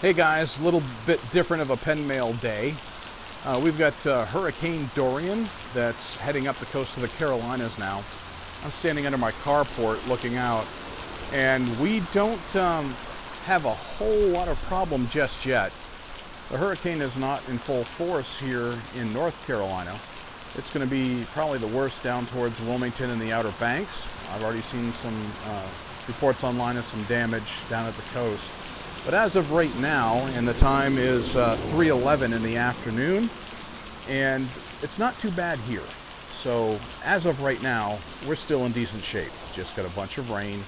Hey guys, a little bit different of a pen mail day. We've got Hurricane Dorian that's heading up the coast of the Carolinas now. I'm standing under my carport looking out, and we don't have a whole lot of problem just yet. The hurricane is not in full force here in North Carolina. It's going to be probably the worst down towards Wilmington and the Outer Banks. I've already seen some reports online of some damage down at the coast. But as of right now, and the time is 3:11 in the afternoon, and it's not too bad here. So as of right now, we're still in decent shape. Just got a bunch of rain,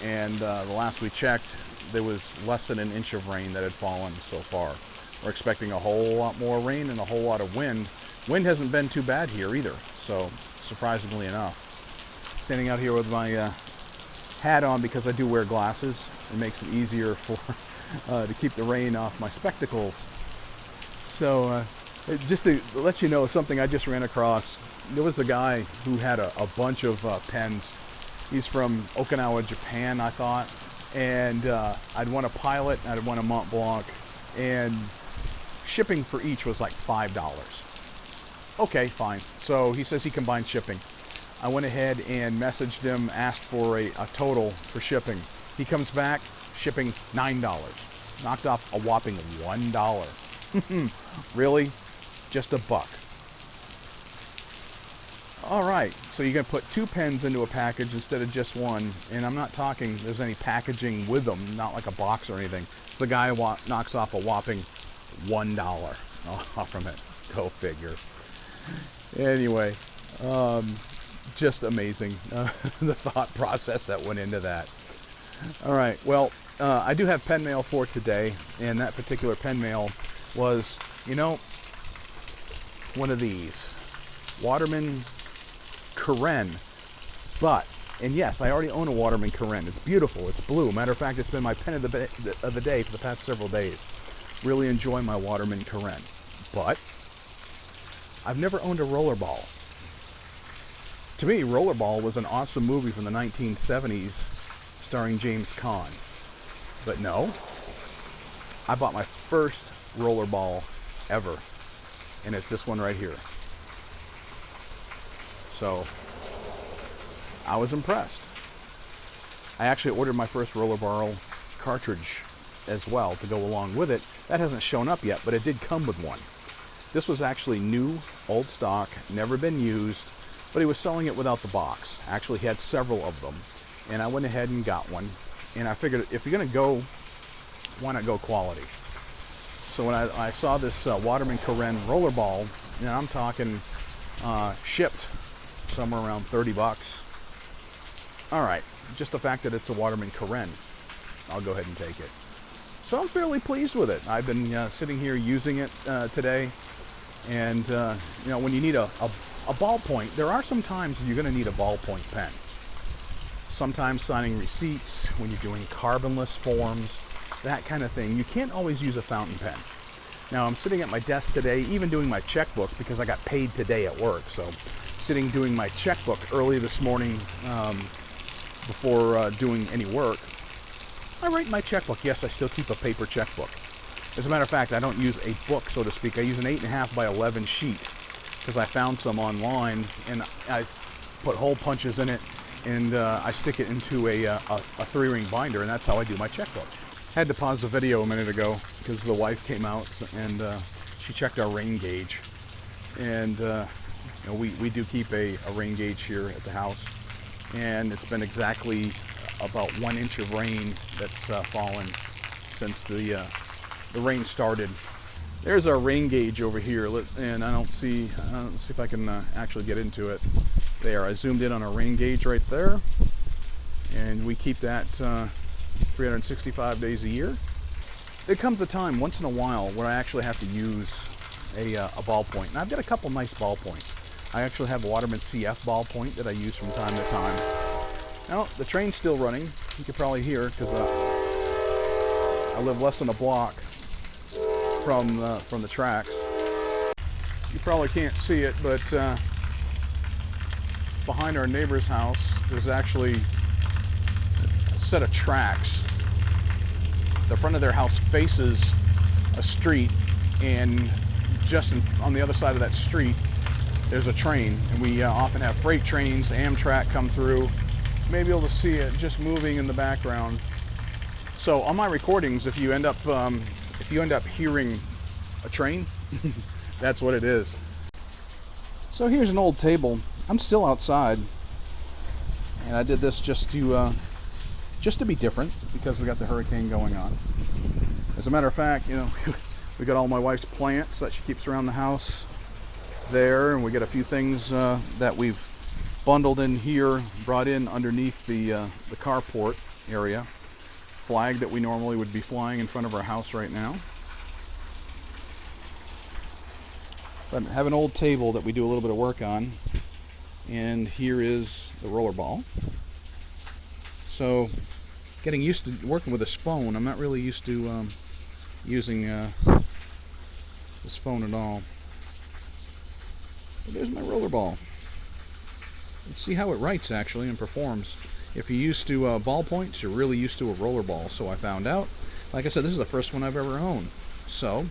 and the last we checked, there was less than an inch of rain that had fallen so far. We're expecting a whole lot more rain and a whole lot of wind. Wind hasn't been too bad here either, so surprisingly enough. Standing out here with my hat on because I do wear glasses. It makes it easier for to keep the rain off my spectacles. So just to let you know something I just ran across, there was a guy who had a bunch of pens. He's from Okinawa, Japan, I thought, and I'd won a Pilot, I'd won a Mont Blanc, and shipping for each was like $5. Okay, fine. So he says he combined shipping. I went ahead and messaged him, asked for a total for shipping. He comes back, shipping $9. Knocked off a whopping $1. Really? Just a buck. All right, so you're gonna put 2 pens into a package instead of just one, and I'm not talking there's any packaging with them, not like a box or anything. The guy knocks off a whopping $1 off from it. Go figure. Anyway, just amazing, the thought process that went into that. All right, well, I do have pen mail for today, and that particular pen mail was, one of these. Waterman Carène. And yes, I already own a Waterman Carène. It's beautiful, it's blue. Matter of fact, it's been my pen of the day for the past several days. Really enjoy my Waterman Carène. But I've never owned a rollerball. To me, Rollerball was an awesome movie from the 1970s starring James Caan. But no, I bought my first rollerball ever, and it's this one right here. So I was impressed. I actually ordered my first rollerball cartridge as well to go along with it. That hasn't shown up yet, but it did come with one. This was actually new, old stock, never been used, but he was selling it without the box. Actually, he had several of them, and I went ahead and got one. And I figured, if you're gonna go, why not go quality? So when I saw this Waterman Carène Rollerball, I'm talking shipped somewhere around $30. All right, just the fact that it's a Waterman Carène, I'll go ahead and take it. So I'm fairly pleased with it. I've been sitting here using it today, and when you need a ballpoint, there are some times you're going to need a ballpoint pen. Sometimes signing receipts, when you're doing carbonless forms, that kind of thing. You can't always use a fountain pen. Now I'm sitting at my desk today, even doing my checkbook because I got paid today at work. So sitting doing my checkbook early this morning before doing any work. I write my checkbook. Yes, I still keep a paper checkbook. As a matter of fact, I don't use a book, so to speak. I use an 8.5 by 11 sheet because I found some online, and I put hole punches in it, and I stick it into a 3-ring binder, and that's how I do my checkbook. Had to pause the video a minute ago because the wife came out and she checked our rain gauge, and we do keep a rain gauge here at the house, and it's been exactly about 1 inch of rain that's fallen since the rain started. There's our rain gauge over here, and I don't see if I can actually get into it. There, I zoomed in on our rain gauge right there, and we keep that 365 days a year. There comes a time once in a while where I actually have to use a ballpoint, and I've got a couple nice ballpoints. I actually have a Waterman CF ballpoint that I use from time to time. Now, the train's still running. You can probably hear because I live less than a block from the tracks. You probably can't see it, but behind our neighbor's house, there's actually a set of tracks the front of their house faces a street, and just on the other side of that street there's a train, and we often have freight trains, Amtrak come through. Maybe able to see it just moving in the background. So on my recordings, if you end up hearing a train, that's what it is. So here's an old table. I'm still outside, and I did this just to be different because we got the hurricane going on. As a matter of fact, you know, we got all my wife's plants that she keeps around the house there, and we got a few things that we've bundled in here, brought in underneath the carport area. Flag that we normally would be flying in front of our house right now. But I have an old table that we do a little bit of work on, and here is the rollerball. So, getting used to working with this phone, I'm not really used to using this phone at all. But there's my rollerball. Let's see how it writes actually and performs. If you're used to ballpoints, you're really used to a rollerball. So I found out. Like I said, this is the first one I've ever owned. So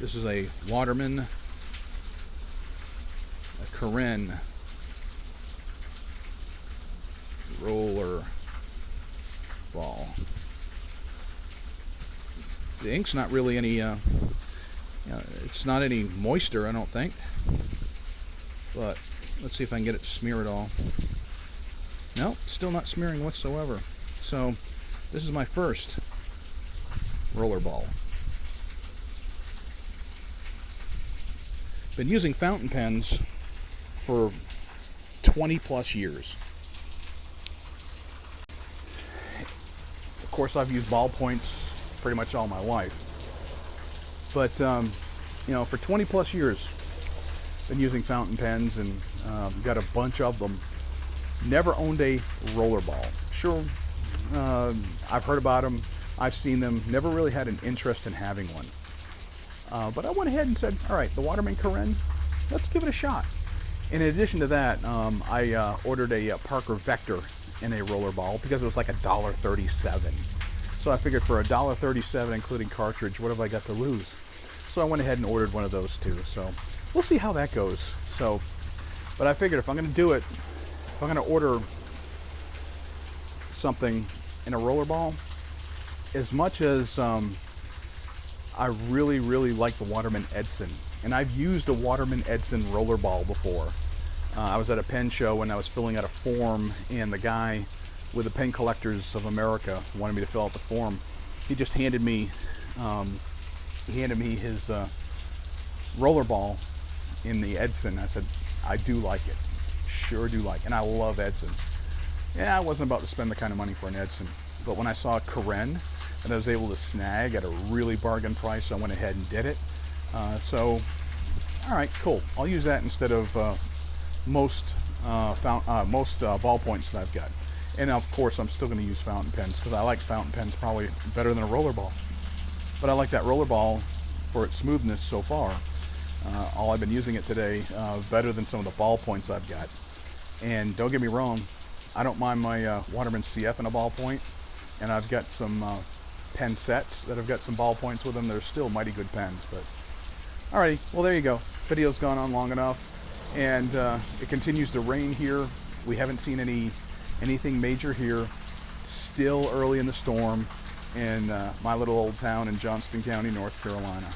this is a Waterman Carène Rollerball. The ink's not really any, it's not any moisture, I don't think. But let's see if I can get it to smear it all. No, still not smearing whatsoever. So this is my first rollerball. Been using fountain pens for 20 plus years. Of course, I've used ballpoints pretty much all my life. But, you know, for 20 plus years, been using fountain pens, and got a bunch of them. Never owned a rollerball. Sure, I've heard about them, I've seen them, never really had an interest in having one. But I went ahead and said, all right, the Waterman Carène, let's give it a shot. In addition to that, I ordered a Parker Vector in a rollerball because it was like $1.37. So I figured for $1.37, including cartridge, what have I got to lose? So I went ahead and ordered one of those too. So we'll see how that goes. So, but I figured if I'm going to do it, if I'm going to order something in a rollerball, as much as I really, really like the Waterman Edson, and I've used a Waterman Edson rollerball before. I was at a pen show and I was filling out a form, and the guy with the Pen Collectors of America wanted me to fill out the form. He just handed me his rollerball in the Edson. I said, I do like it, sure do like it, and I love Edsons. Yeah, I wasn't about to spend the kind of money for an Edson, but when I saw a Carène that I was able to snag at a really bargain price, I went ahead and did it. So, all right, cool. I'll use that instead of most ballpoints that I've got. And of course, I'm still going to use fountain pens because I like fountain pens probably better than a rollerball. But I like that rollerball for its smoothness so far. All I've been using it today, better than some of the ballpoints I've got. And don't get me wrong, I don't mind my Waterman CF in a ballpoint. And I've got some pen sets that have got some ballpoints with them. They're still mighty good pens. But alrighty, well there you go. Video's gone on long enough, and it continues to rain here. We haven't seen anything major here. It's still early in the storm in my little old town in Johnston County, North Carolina.